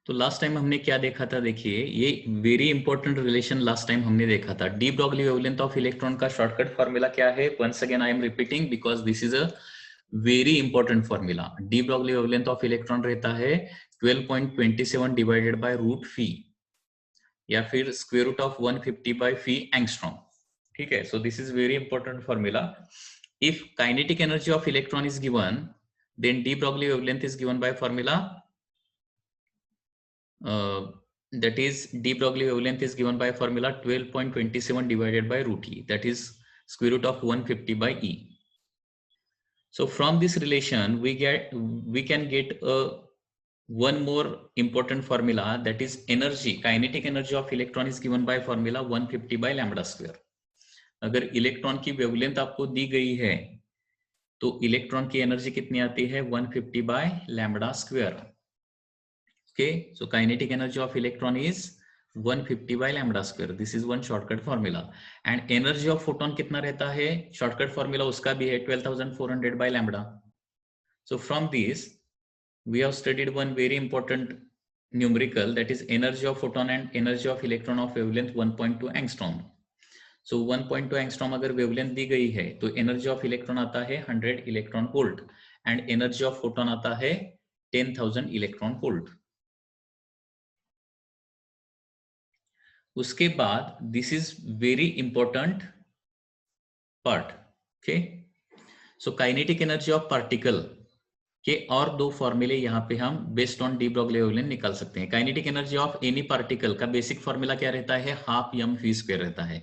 तो last time हमने क्या देखा था, देखिए ये very important relation last time हमने देखा था। De Broglie wavelength of electron का शॉर्टकट फॉर्मूला क्या है? Once again I am repeating because this is a very important formula. De Broglie wavelength of electron रहता है 12.27 डिवाइडेड बाय रूट फी या फिर square root of 150 by V angstrom. ठीक है, so this is very important formula. If kinetic energy of electron is given, then de Broglie wavelength is given by formula that is de Broglie wavelength is given by formula 12.27 divided by root e, that is square root of 150 by e. So from this relation we can get a one more important formula, that is energy, kinetic energy of electron is given by formula 150 by lambda square. अगर electron की wavelength आपको दी गई है तो electron की energy कितनी आती है? 150 by lambda square. Okay, so kinetic energy of electron is 150 by lambda square. This is one shortcut formula. And energy of photon कितना रहता है? शॉर्टकट फॉर्मूला उसका भी है 12,400 by lambda. So from this we have studied one very important numerical, that is energy of photon and energy of electron of wavelength 1.2 angstrom. So 1.2 angstrom अगर wavelength दी गई है तो energy of electron आता है 100 electron volt and energy of photon आता है 10,000 electron volt. उसके बाद this is very important part. Okay, so kinetic energy of particle के और दो फॉर्मूले यहाँ पे हम based on de Broglie wavelength निकाल सकते हैं। Kinetic energy of any particle का बेसिक फॉर्मूला क्या रहता है? हाफ एम वी स्क्वायर रहता है।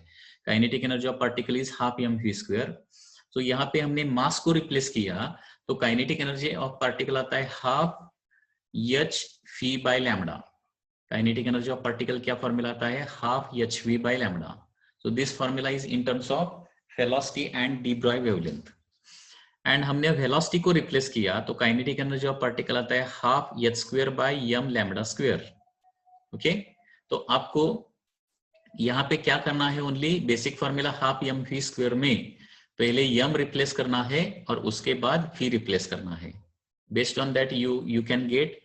Kinetic energy of particle is half M we square. तो यहाँ पे हमने मास को रिप्लेस किया तो काइनेटिक एनर्जी ऑफ पार्टिकल आता है half h phi by lambda. Kinetic energy of particle क्या फॉर्मूला आता है? Half h v by lambda. So this formula is in terms of velocity and de Broglie wavelength. And हमने velocity को replace किया तो kinetic energy of particle आता है half h square by m lambda square. Okay, तो आपको यहाँ पे क्या करना है? Only basic formula half M we square में पहले एम रिप्लेस करना है और उसके बाद फी रिप्लेस करना है। Based on that you can get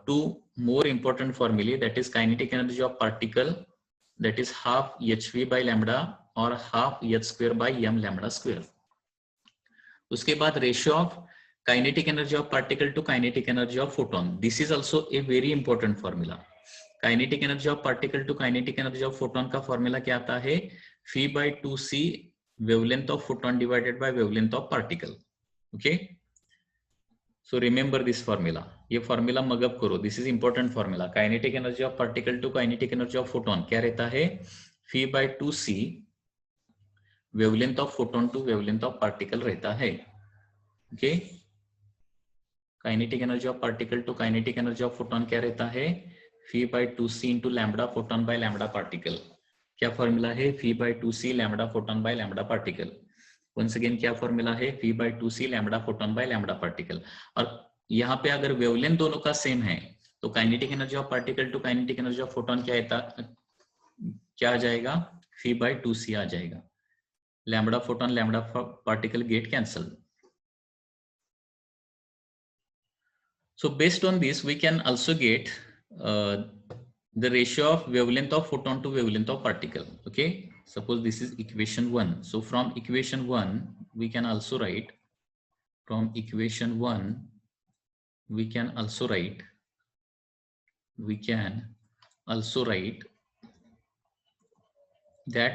two more important formulae, that is kinetic energy of particle, that is half hv by lambda or half h square by m lambda square. उसके बाद ratio of kinetic energy of particle to kinetic energy of photon, this is also a very important formula. kinetic energy of particle to kinetic energy of photon का formula क्या आता है? phi by 2c wavelength of photon divided by wavelength of particle. okay, so remember this formula. ये formula mug up करो, this is important formula. Kinetic energy of particle to kinetic energy of photon क्या रहता है? Phi by 2c wavelength of photon to wavelength of particle रहता है। Okay, kinetic energy of particle to kinetic energy of photon क्या रहता है? Phi by 2c into lambda photon by lambda particle. क्या formula है? Phi by 2c lambda photon by lambda particle. Once again क्या formula है? Phi by 2c lambda photon by lambda particle. और यहाँ पे अगर वेवलेंथ दोनों का सेम है तो kinetic energy of particle to kinetic energy of photon क्या आ जाएगा? फी बाय 2c आ जाएगा। Lambda photon lambda particle get cancel. So based on this we can also get the ratio of wavelength of photon to wavelength of particle. Okay, suppose this is equation 1. So from equation 1 we can also write, from equation 1 we can also write that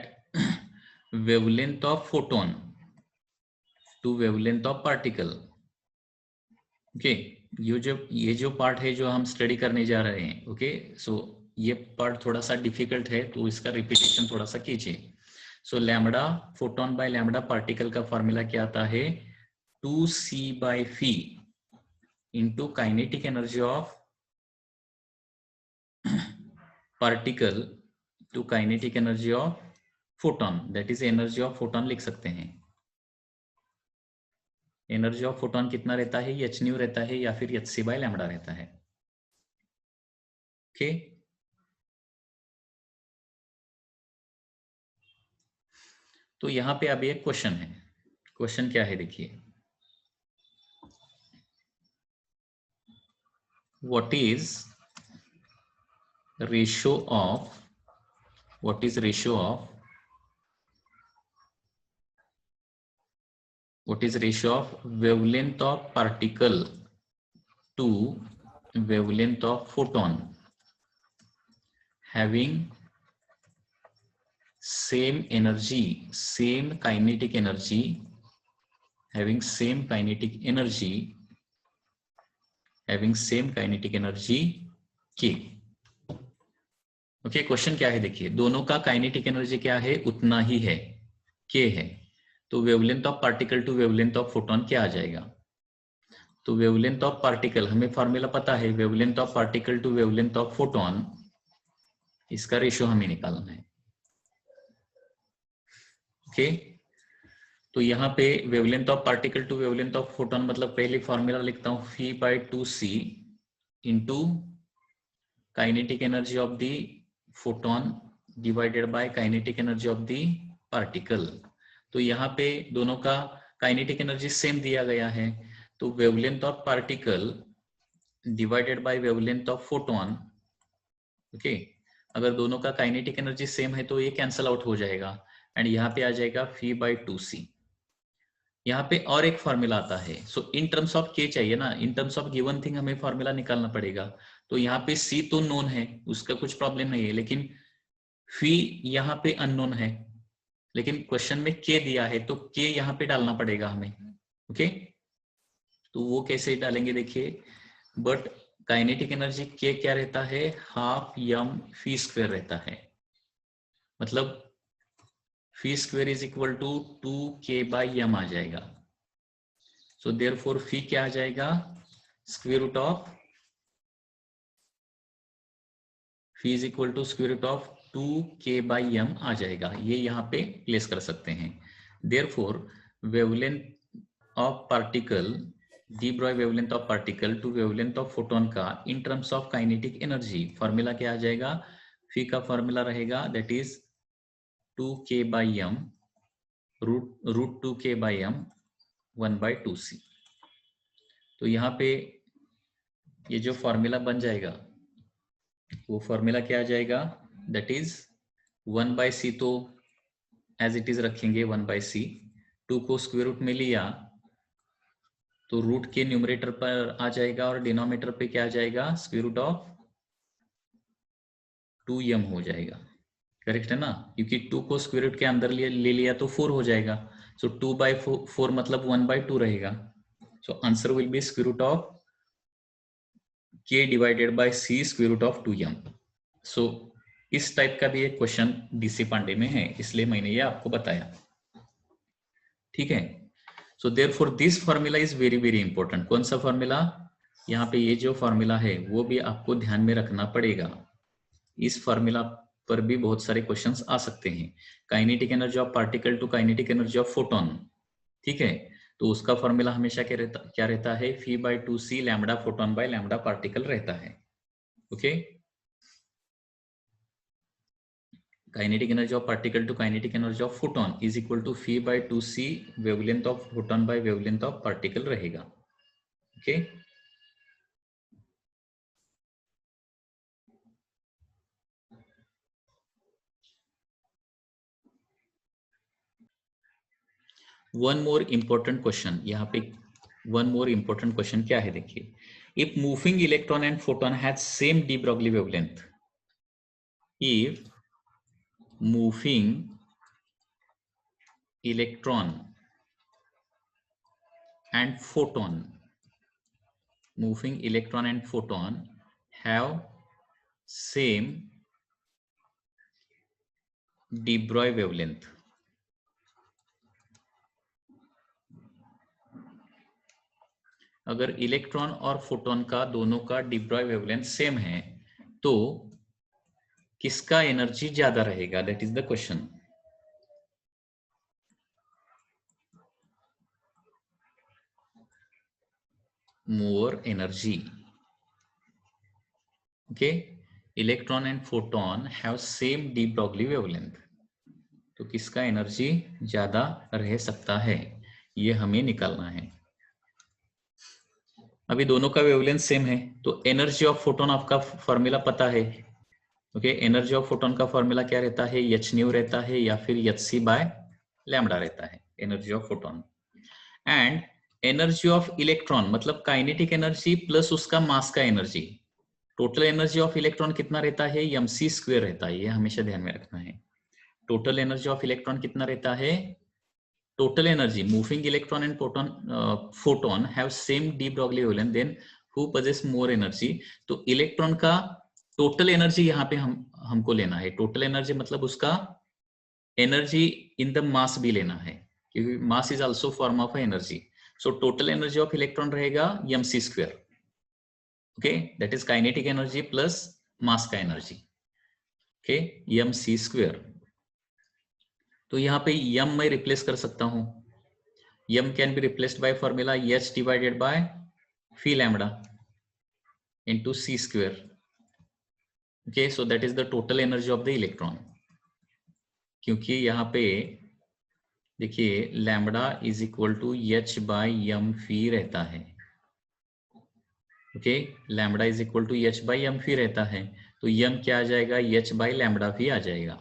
wavelength of photon to wavelength of particle. Okay, ये जो part है जो हम study करने जा रहे हैं, okay, सो ये पार्ट थोड़ा सा डिफिकल्ट है तो इसका रिपीटेशन थोड़ा सा कीजिए। So lambda photon by lambda particle का फॉर्मूला क्या आता है? 2c by v into kinetic energy of particle to kinetic energy of photon, that is energy of photon लिख सकते हैं। एनर्जी ऑफ फोटोन कितना रहता है? एच न्यू रहता है या फिर एच सी बाय लैम्बडा रहता है। ओके, तो यहां पे अभी एक क्वेश्चन है। क्वेश्चन क्या है देखिए, what is ratio of, what is ratio of, what is ratio of wavelength of particle to wavelength of photon having same energy, same kinetic energy, having same kinetic energy, having same kinetic energy K. Okay, question क्या है देखिए, दोनों का kinetic energy क्या है, उतना ही है, K है। तो wavelength of particle to wavelength of photon क्या आ जाएगा, तो वेवलेंथ ऑफ पार्टिकल, हमें फॉर्मूला पता है, wavelength of particle to wavelength of photon, इसका रेशियो हमें निकालना है। ओके, तो यहाँ पे wavelength of particle to wavelength of photon मतलब पहले फॉर्मूला लिखता हूँ Ph/2c into kinetic energy of the photon divided by kinetic energy of the particle. तो यहाँ पे दोनों का काइनेटिक एनर्जी सेम दिया गया है, तो wavelength of particle divided by wavelength of photon, okay, अगर दोनों का काइनेटिक एनर्जी सेम है तो ये कैंसल आउट हो जाएगा एंड यहाँ पे आ जाएगा Ph/2c। यहाँ पे और एक फॉर्मूला आता है, सो इन टर्म्स ऑफ के चाहिए ना, इन टर्म्स ऑफ गिवन थिंग हमें फॉर्मूला निकालना पड़ेगा। तो यहाँ पे सी तो नोन है, उसका कुछ प्रॉब्लम नहीं है, लेकिन फी यहाँ पे अननोन है, लेकिन क्वेश्चन में के दिया है तो के यहाँ पे डालना पड़ेगा हमें। ओके, तो वो कैसे डालेंगे देखिए, बट काइनेटिक एनर्जी के क्या रहता है, हाफ यम फी स्क्वायर रहता है, मतलब v square is equal to 2k/m आ जाएगा। सो देयरफॉर फी क्या आ जाएगा, square root of v is equal to square root of 2k/m आ जाएगा, ये यहाँ पे प्लेस कर सकते हैं। Therefore wavelength of particle, de Broglie wavelength of particle to wavelength of photon का in terms of kinetic energy formula क्या आ जाएगा, फी का फॉर्मूला रहेगा that is 2k/m root 2k/m 1/2c। तो यहाँ पे ये जो फॉर्मूला बन जाएगा वो फॉर्मूला क्या आ जाएगा, दैट इज 1/c, तो एज इट इज रखेंगे 1/c, 2 को स्क्वायर रूट में लिया तो रूट के न्यूमरेटर पर आ जाएगा और डिनोमिनेटर पे क्या आ जाएगा, स्क्वायर रूट ऑफ 2m हो जाएगा, करेक्ट है ना, क्योंकि 2 को स्क्वायर रूट के अंदर ले लिया तो 4 हो जाएगा, सो 2/4 मतलब 1/2 रहेगा। So answer will be square root of k divided by c square root of 2m। So इस टाइप का भी एक क्वेश्चन डीसी पांडे में है, इसलिए मैंने ये आपको बताया, ठीक है। So therefore this formula is very very important. कौन सा फॉर्मूला, यहाँ पे ये जो फॉर्मूला है वो भी आपको ध्यान में रखना पड़ेगा, इस फॉर्मूला पर भी बहुत सारे क्वेश्चंस आ सकते हैं। Kinetic energy of particle to kinetic energy of photon, ठीक है, तो उसका फॉर्मूला हमेशा क्या रहता है, Ph/2c lambda photon by lambda particle रहता है। Okay, kinetic energy of particle to kinetic energy of photon is equal to Ph/2c wavelength of photon by wavelength of particle रहेगा। Okay, one more important question, यहाँ पे one more important question क्या है देखिए, if moving electron and photon has same de Broglie wavelength, if moving electron and photon have same de Broglie wavelength, अगर electron और photon का दोनों का डी ब्रॉय वेवलेंथ सेम है तो किसका एनर्जी ज्यादा रहेगा, that is the question. More energy, okay, electron and photon have same de Broglie wavelength, तो किसका एनर्जी ज्यादा रह सकता है, ये हमें निकालना है। अभी दोनों का वेवलेंथ सेम है तो एनर्जी ऑफ फोटोन आपका फॉर्मूला पता है, ओके, एनर्जी ऑफ फोटोन का फॉर्मूला क्या रहता है, एच न्यू रहता है या फिर एच सी बाय लैम्डा रहता है, energy of photon. And energy of electron मतलब काइनेटिक एनर्जी प्लस उसका मास का energy, total energy of electron कितना रहता है, mc स्क्वायर रहता है, ये हमेशा ध्यान में रखना है। टोटल एनर्जी ऑफ इलेक्ट्रॉन कितना रहता है, total energy moving electron and photon have same de Broglie wavelength, then who possesses more energy. तो इलेक्ट्रॉन का टोटल एनर्जी यहाँ पे हमको लेना है, टोटल एनर्जी मतलब उसका एनर्जी इन द मास भी लेना है, क्योंकि मास is also form of energy. So total energy of electron रहेगा mc square, okay, that is kinetic energy plus mass का एनर्जी, ओके, mc स्क्वायर। तो यहाँ पे m मैं रिप्लेस कर सकता हूं, m can be replaced by formula h divided by phi lambda into c square, okay, so that is the total energy of the electron। क्योंकि यहाँ पे देखिए lambda is equal to h by m फी रहता है, okay, lambda is equal to h by m फी रहता है, तो m क्या आ जाएगा, एच बाई लैम्बडा फी आ जाएगा,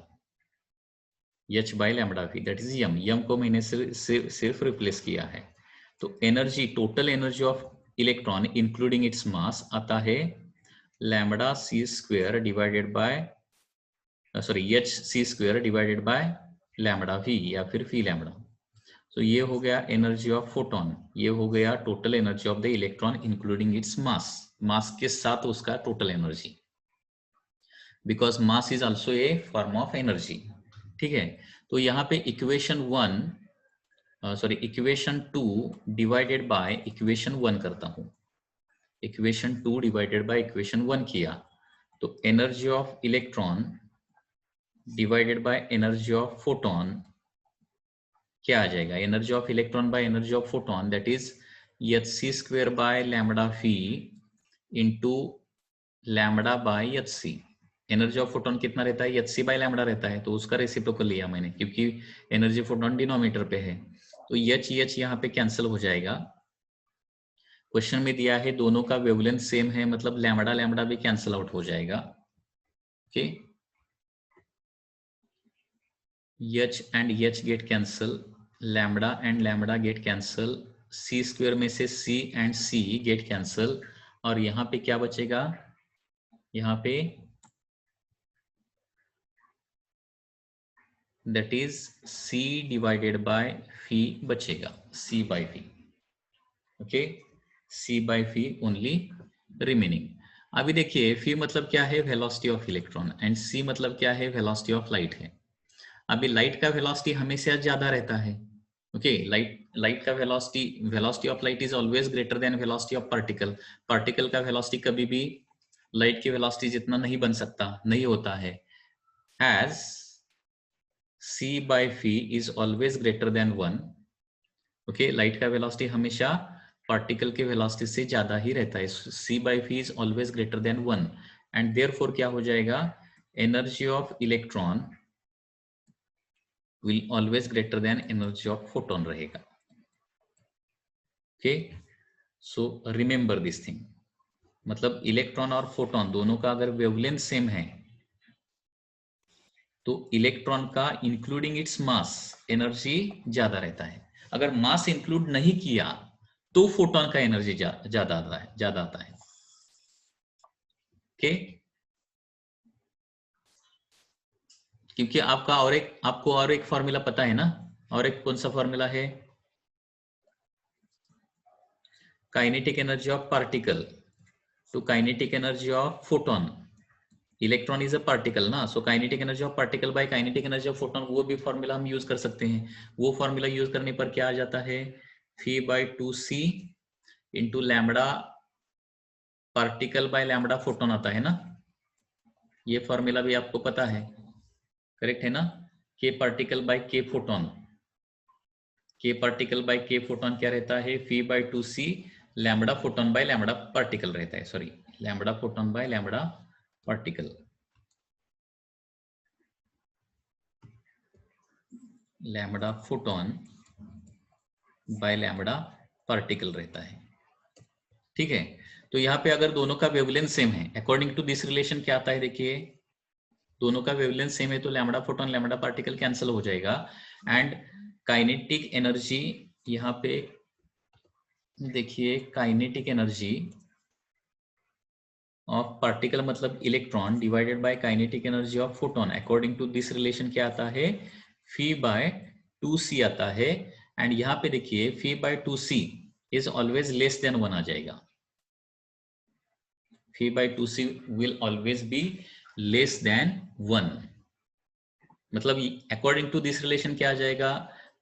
h by lambda v that is m को मैंने सिर्फ रिप्लेस किया है। तो energy, total energy of electron including its mass आता है lambda c square divided by sorry h c square divided bye lambda we या फिर फी लैम्बडा। तो ये हो गया एनर्जी ऑफ फोटोन, ये हो गया total energy of the electron including its mass, mass के साथ उसका total energy, because mass is also a form of energy. ठीक है, तो यहाँ पे इक्वेशन 2 डिवाइडेड बाय इक्वेशन 1 करता हूं, इक्वेशन 2 डिवाइडेड बाय इक्वेशन 1 किया, तो energy of electron divided by energy of photon क्या आ जाएगा, energy of electron by energy of photon that is h c square by lambda phi into lambda by h c. Energy of photon कितना रहता है, H C bye lambda रहता है, तो उसका रेसिप्रोकल लिया मैंने क्योंकि एनर्जी फोटोन डिनोमीटर पे है, तो एच यहाँ पे कैंसिल हो जाएगा। क्वेश्चन में दिया है दोनों का वेवलेंथ सेम है, मतलब लैम्बडा लैम्बडा भी कैंसिल आउट हो जाएगा, okay, h and h get cancel, lambda and lambda get cancel, c square में से c and c get cancel, और यहाँ पे क्या बचेगा, यहाँ पे that is c divided by v बचेगा, c by v, okay, c by v only remaining. अभी देखिए फी मतलब क्या है, velocity of electron, and c मतलब क्या है, वेलोसिटी ऑफ लाइट है। अभी लाइट का वेलोसिटी हमेशा ज्यादा रहता है, ओके, लाइट का velocity of light is always greater then velocity of particle. Particle का वेलोसिटी कभी भी लाइट की वेलोसिटी जितना नहीं बन सकता, नहीं होता है, as c by phi is always greater than 1, okay, light का वेलोसिटी हमेशा पार्टिकल के वेलोसिटी से ज्यादा ही रहता है, c by phi is always greater than 1 and therefore क्या हो जाएगा, energy of electron will always greater than energy of photon रहेगा, okay, so remember this thing, मतलब इलेक्ट्रॉन और फोटोन दोनों का अगर वेवलेंथ सेम है तो इलेक्ट्रॉन का इंक्लूडिंग इट्स मास एनर्जी ज्यादा रहता है, अगर मास इंक्लूड नहीं किया तो फोटोन का एनर्जी ज्यादा आता है, ओके, क्योंकि आपको और एक फॉर्मूला पता है ना, और एक कौन सा फॉर्मूला है, kinetic energy of particle to kinetic energy of photon, electron is a particle ना, so kinetic energy of particle by kinetic energy of photon, वो भी फॉर्मूला हम यूज कर सकते हैं। वो फॉर्मूला यूज करने पर क्या आ जाता है, phi by 2c into lambda particle by lambda photon आता है ना, ये फॉर्मूला भी आपको पता है, करेक्ट है ना, K particle by K photon, K particle by K photon क्या रहता है, phi by 2c lambda photon by lambda particle रहता है, sorry lambda photon by lambda particle, lambda photon by lambda particle रहता है, ठीक है। तो यहाँ पे अगर दोनों का वेवलेंथ सेम है, अकॉर्डिंग टू दिस रिलेशन क्या आता है, देखिए दोनों का वेवलेंथ सेम है तो lambda photon lambda particle cancel हो जाएगा। एंड काइनेटिक एनर्जी यहाँ पे देखिए, काइनेटिक एनर्जी ऑफ पार्टिकल मतलब electron divided by kinetic energy of photon, according to this relation क्या आता है, फी बाय 2c आता है। एंड यहाँ पे देखिए v by 2c is always less than 1 आ जाएगा। फी by 2c will always be less than 1। मतलब अकॉर्डिंग टू दिस रिलेशन क्या आ जाएगा,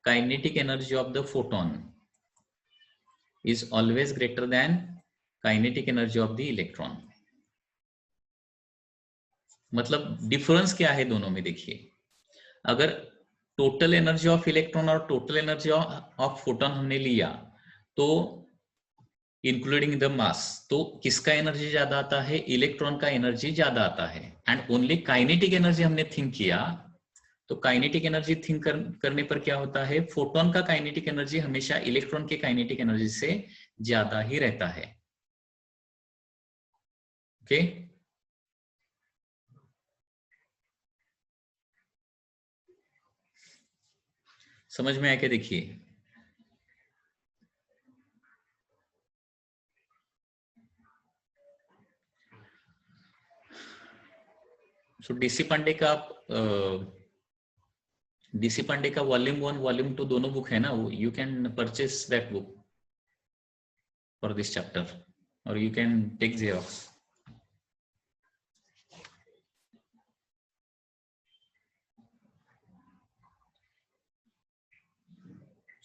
kinetic energy of the photon is always greater than kinetic energy of the electron. मतलब difference क्या है दोनों में, देखिए अगर टोटल एनर्जी ऑफ इलेक्ट्रॉन और टोटल एनर्जी ऑफ फोटोन हमने लिया तो इंक्लूडिंग द मास, तो किसका एनर्जी ज्यादा आता है, इलेक्ट्रॉन का एनर्जी ज्यादा आता है। एंड ओनली काइनेटिक एनर्जी हमने थिंक किया, तो काइनेटिक एनर्जी थिंक करने पर क्या होता है, फोटोन का काइनेटिक एनर्जी हमेशा इलेक्ट्रॉन के काइनेटिक एनर्जी से ज्यादा ही रहता है। ओके समझ में आके देखिए, सो डीसी पांडे का डीसी पांडे का वॉल्यूम 1 वॉल्यूम 2 दोनों बुक है ना, you can purchase that book for this chapter और you can take xerox.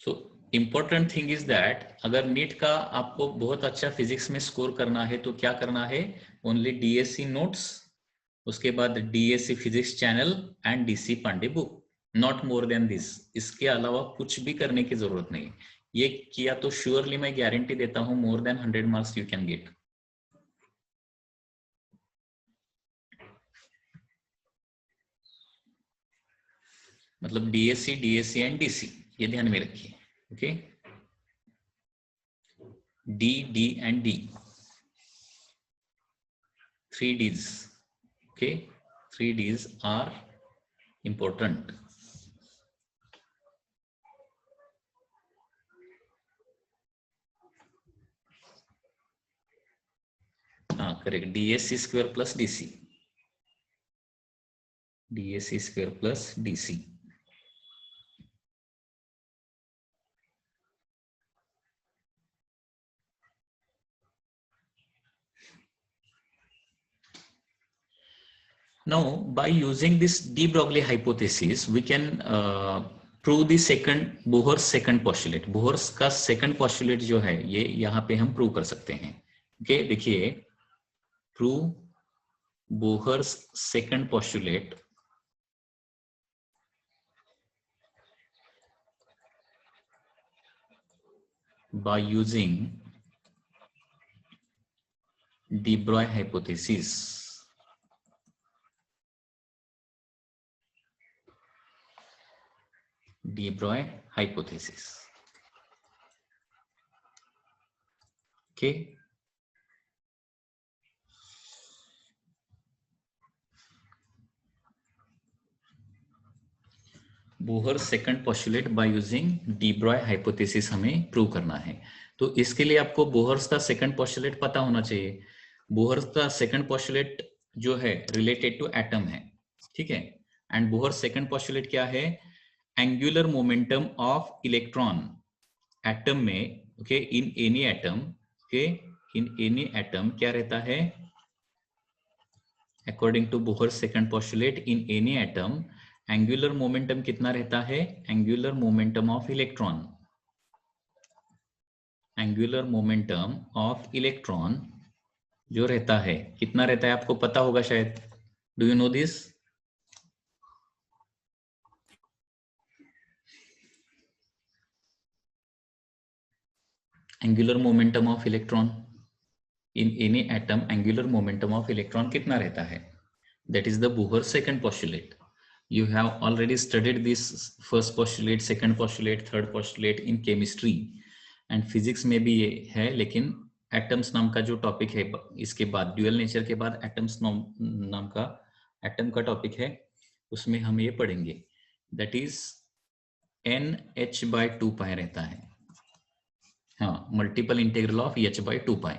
So important thing is that अगर नीट का आपको बहुत अच्छा फिजिक्स में स्कोर करना है तो क्या करना है, ओनली डीएससी नोट्स, उसके बाद DSC physics channel and DC Pandey book, not more than this. इसके अलावा कुछ भी करने की जरूरत नहीं। ये किया तो श्योरली मैं गारंटी देता हूं more than 100 marks you can get. मतलब डीएससी डीएससी एंड डीसी, ये ध्यान में रखिए। Okay D D and D, 3 Ds। okay 3 Ds are important। हाँ correct, DSC square plus DC, DSC square plus DC. Now, by using this de Broglie hypothesis, we can prove the second Bohr's second postulate। Bohr's का second postulate जो है ये यहाँ पे हम prove कर सकते हैं। ओके देखिए, prove Bohr's second postulate by using de Broglie hypothesis। de Broglie hypothesis। okay Bohr second postulate bye using de Broglie hypothesis हमें प्रूव करना है। तो इसके लिए आपको बोहर्स का सेकंड पोस्टुलेट पता होना चाहिए। बोहर्स का सेकंड पोस्टुलेट जो है रिलेटेड टू एटम है, ठीक है। एंड बोहर सेकंड पोस्टुलेट क्या है, angular momentum of electron atom में। Okay in any atom, okay in any atom क्या रहता है, according to Bohr second postulate in any atom angular momentum कितना रहता है, angular momentum of electron, angular momentum of electron जो रहता है कितना रहता है आपको पता होगा शायद, do you know this. Angular momentum of electron in any atom, angular momentum of electron कितना रहता है, that is the Bohr second postulate. You have already studied this first postulate, second postulate, third postulate in chemistry and physics में भी ये है। लेकिन atoms नाम का जो टॉपिक है इसके बाद, ड्यूअल नेचर के बाद एटम्स नाम का एटम का टॉपिक है, उसमें हम ये पढ़ेंगे, दैट इज NH/2 रहता है। हाँ, multiple integral of H/2.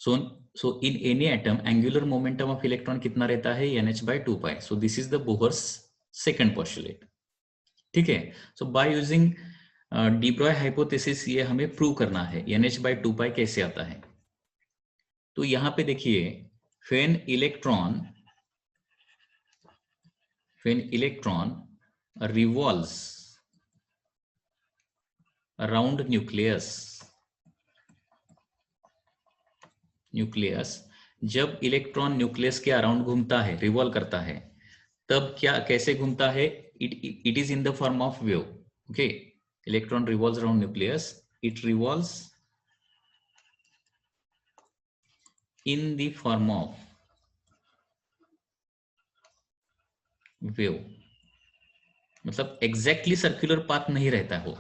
So in any atom angular momentum of electron कितना रहता है? NH/2. So this is the Bohr's second postulate. ठीक है, so by using de Broglie hypothesis ये हमें प्रूव करना है NH/2 कैसे आता है। तो यहां पे देखिए, when electron revolves around nucleus, जब इलेक्ट्रॉन न्यूक्लियस के अराउंड घूमता है, रिवॉल्व करता है, तब क्या कैसे घूमता है? It is in the form of wave. Okay, electron revolves around nucleus, it revolves in the form of wave. मतलब एग्जैक्टली सर्कुलर पाथ नहीं रहता है वो।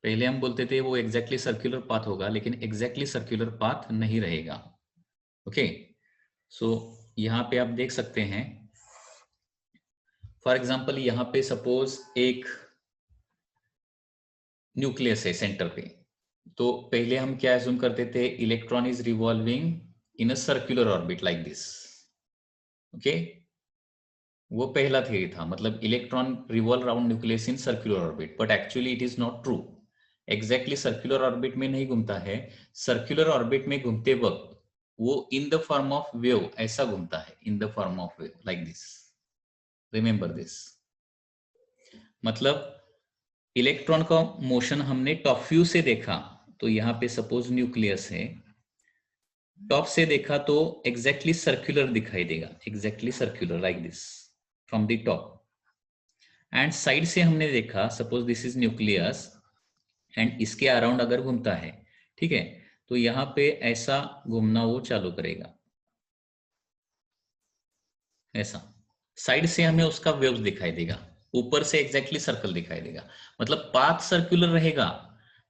पहले हम बोलते थे वो एग्जैक्टली सर्कुलर पाथ होगा, लेकिन एग्जैक्टली सर्कुलर पाथ नहीं रहेगा। ओके, सो यहां पे आप देख सकते हैं, फॉर एग्जांपल यहां पे सपोज एक न्यूक्लियस है सेंटर पे, तो पहले हम क्या एज्यूम करते थे? Electron is revolving in a circular orbit like this. Okay, वो पहला थियरी था, मतलब electron revolve around nucleus in circular orbit, but actually it is not true. Exactly circular orbit में नहीं घूमता है। सर्कुलर ऑर्बिट में घूमते वक्त वो in the form of wave ऐसा घूमता है, इन the form of wave like this. Remember this. मतलब इलेक्ट्रॉन का मोशन हमने टॉप व्यू से देखा, तो यहाँ पे सपोज न्यूक्लियस है, टॉप से देखा तो एग्जैक्टली सर्कुलर दिखाई देगा, exactly circular like this from the top. And side से हमने देखा, suppose this is nucleus and इसके अराउंड अगर घूमता है, ठीक है, तो यहाँ पे ऐसा घूमना वो चालू करेगा, ऐसा। साइड से हमें उसका वेव्स दिखाई देगा, ऊपर से एग्जैक्टली सर्कल दिखाई देगा। मतलब पाथ सर्कुलर रहेगा,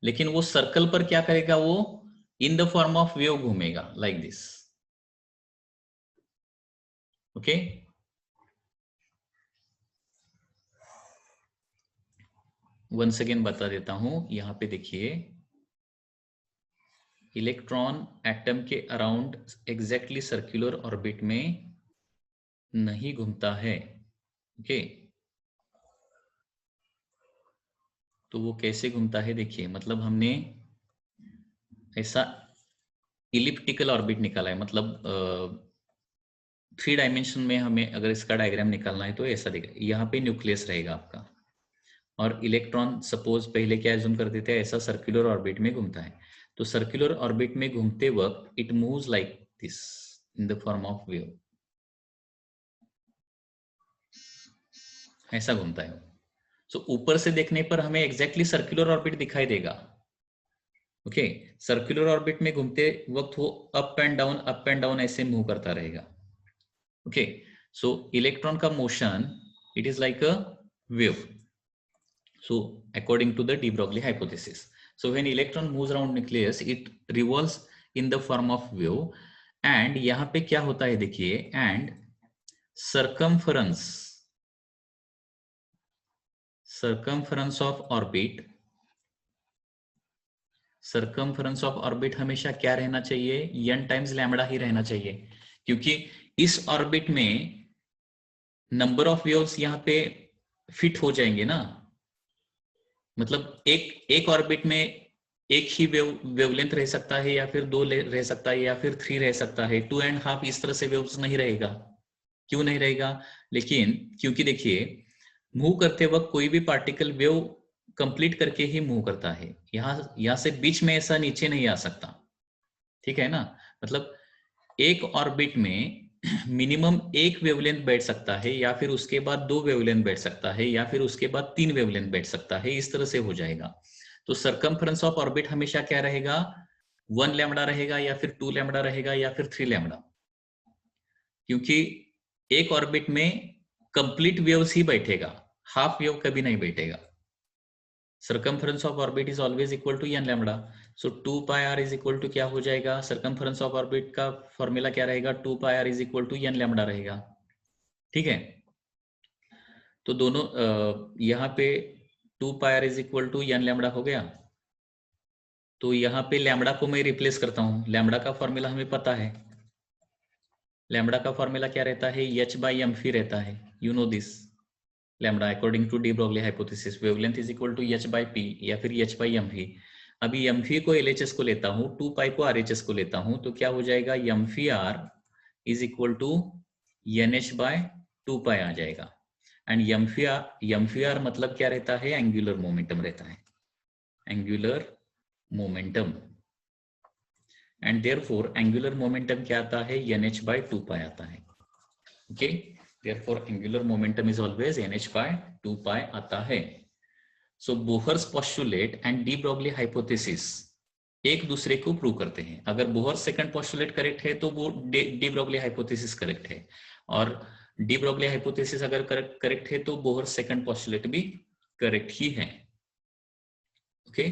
लेकिन वो सर्कल पर क्या करेगा? वो in the form of wave घूमेगा like this. Okay, once again बता देता हूं, यहां पे देखिए, इलेक्ट्रॉन एटम के अराउंड एग्जैक्टली सर्कुलर ऑर्बिट में नहीं घूमता है। ओके, तो वो कैसे घूमता है? देखिए, मतलब हमने ऐसा इलिप्टिकल ऑर्बिट निकाला है, मतलब 3 डायमेंशन में हमें अगर इसका डायग्राम निकालना है तो ऐसा दिखेगा। यहाँ पे न्यूक्लियस रहेगा आपका, और इलेक्ट्रॉन सपोज पहले क्या एज्यूम करते थे, ऐसा सर्कुलर ऑर्बिट में घूमता है। तो सर्कुलर ऑर्बिट में घूमते वक्त it moves like this in the form of wave, ऐसा घूमता है। सो ऊपर से देखने पर हमें एग्जैक्टली सर्कुलर ऑर्बिट दिखाई देगा। ओके, सर्कुलर ऑर्बिट में घूमते वक्त वो अप एंड डाउन ऐसे मूव करता रहेगा। ओके, सो इलेक्ट्रॉन का motion it is like a wave. So according to the de Broglie hypothesis, so when electron moves around nucleus, it revolves in the form of wave. And यहाँ पे क्या होता है देखिए, and circumference of orbit हमेशा क्या रहना चाहिए? n टाइम्स लैम्बडा ही रहना चाहिए, क्योंकि इस ऑर्बिट में नंबर ऑफ वेव्स यहाँ पे फिट हो जाएंगे ना। मतलब एक ऑर्बिट में एक ही वेवलेंथ रह सकता है, या फिर 2 रह सकता है, या फिर 3 रह सकता है, 2.5 इस तरह से वेव्स नहीं रहेगा। क्यों नहीं रहेगा? लेकिन क्योंकि देखिए, मूव करते वक्त कोई भी पार्टिकल वेव कंप्लीट करके ही मूव करता है। यहां से बीच में ऐसा नीचे नहीं आ सकता, ठीक है ना। मतलब एक ऑर्बिट में मिनिमम एक वेवलेंथ बैठ सकता है, या फिर उसके बाद 2 वेवलेंथ बैठ सकता है, या फिर उसके बाद 3 वेवलेंथ बैठ सकता है, इस तरह से हो जाएगा। तो सरकमफ्रेंस ऑफ ऑर्बिट हमेशा क्या रहेगा? 1 लैम्बडा रहेगा, या फिर 2 लैम्बडा रहेगा, या फिर 3 लैम्बडा, क्योंकि एक ऑर्बिट में कंप्लीट वेव्स ही बैठेगा, हाफ वेव कभी नहीं बैठेगा। circumference of orbit is always equal to n lambda. So 2 pi r is equal to क्या हो जाएगा? circumference of orbit का फॉर्मूला क्या रहेगा? 2 pi r is equal to n lambda रहेगा। ठीक है, तो दोनों यहाँ पे 2 pi r is equal to n lambda हो गया। तो यहाँ पे लैम्बडा को मैं रिप्लेस करता हूँ। लैम्बडा का फॉर्मूला हमें पता है। लैम्बडा का फॉर्मूला क्या रहता है? h बाई एम फी रहता है। You know this lambda according to de Broglie hypothesis wavelength is equal to h by p या फिर h बाई एम फी। अभी एम फी को LHS को लेता हूँ, 2 पाई को RHS को लेता हूँ, तो क्या हो जाएगा? M phi r is equal to NH by 2 pi आ जाएगा। एंड एम फी आर मतलब क्या रहता है? एंगुलर मोमेंटम रहता है, angular momentum. And therefore angular momentum क्या आता है? NH बाय 2 पाई आता है। Okay, therefore angular momentum is always NH by 2 pi आता है। So Bohr's postulate and de Broglie hypothesis एक दूसरे को प्रूव करते हैं। अगर बोहर सेकंड पोस्टुलेट करेक्ट है तो वो डी ब्रॉगली हाइपोथेसिस करेक्ट है, और डी ब्रॉगली हाइपोथेसिस अगर करेक्ट है तो बोहर सेकंड पोस्टुलेट भी करेक्ट ही है। Okay,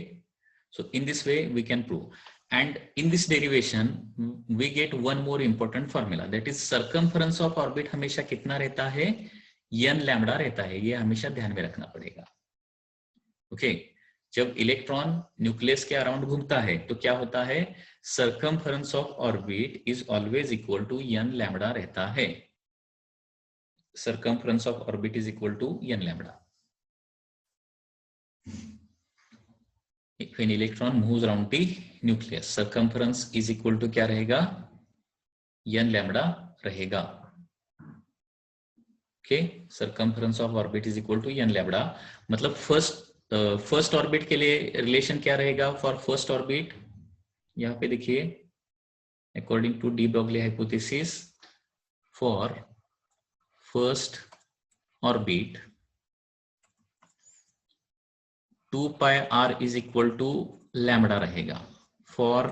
so in this way we can prove, and in this derivation we get one more important formula, that is circumference of orbit हमेशा कितना रहता है? n लैम्बडा रहता है। ये हमेशा ध्यान में रखना पड़ेगा। ओके, जब इलेक्ट्रॉन न्यूक्लियस के अराउंड घूमता है तो क्या होता है? Circumference of orbit is always equal to n lambda रहता है। Circumference of orbit is equal to n lambda. When electron moves around the nucleus, circumference is equal to क्या रहेगा? n lambda रहेगा। okay, circumference of orbit is equal to n lambda। मतलब first orbit के लिए relation क्या रहेगा? For first orbit यहाँ पे देखिए, according to de Broglie hypothesis for first orbit 2 pi r is equal to lambda रहेगा। फॉर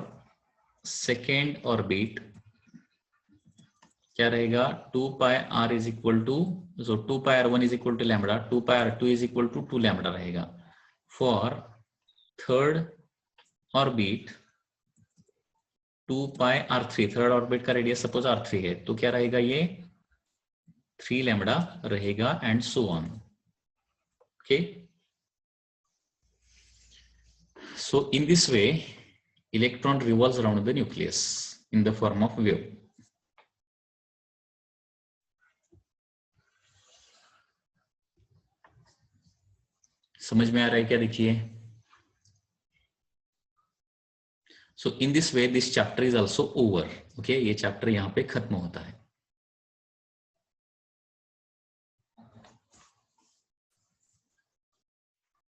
सेकेंड ऑर्बिट क्या रहेगा? 2 pi r is equal to, so 2 pi r one is equal to lambda, 2 pi r two is equal to 2 lambda रहेगा। For third orbit 2 pi r three, third orbit का radius suppose R3 है, तो क्या रहेगा? ये 3 lambda रहेगा, and so on. Okay, so in this way electron revolves around the nucleus in the form of wave। समझ में आ रहा है क्या? देखिए, so in this way this chapter is also over। okay, ये चैप्टर यहाँ पे खत्म होता है।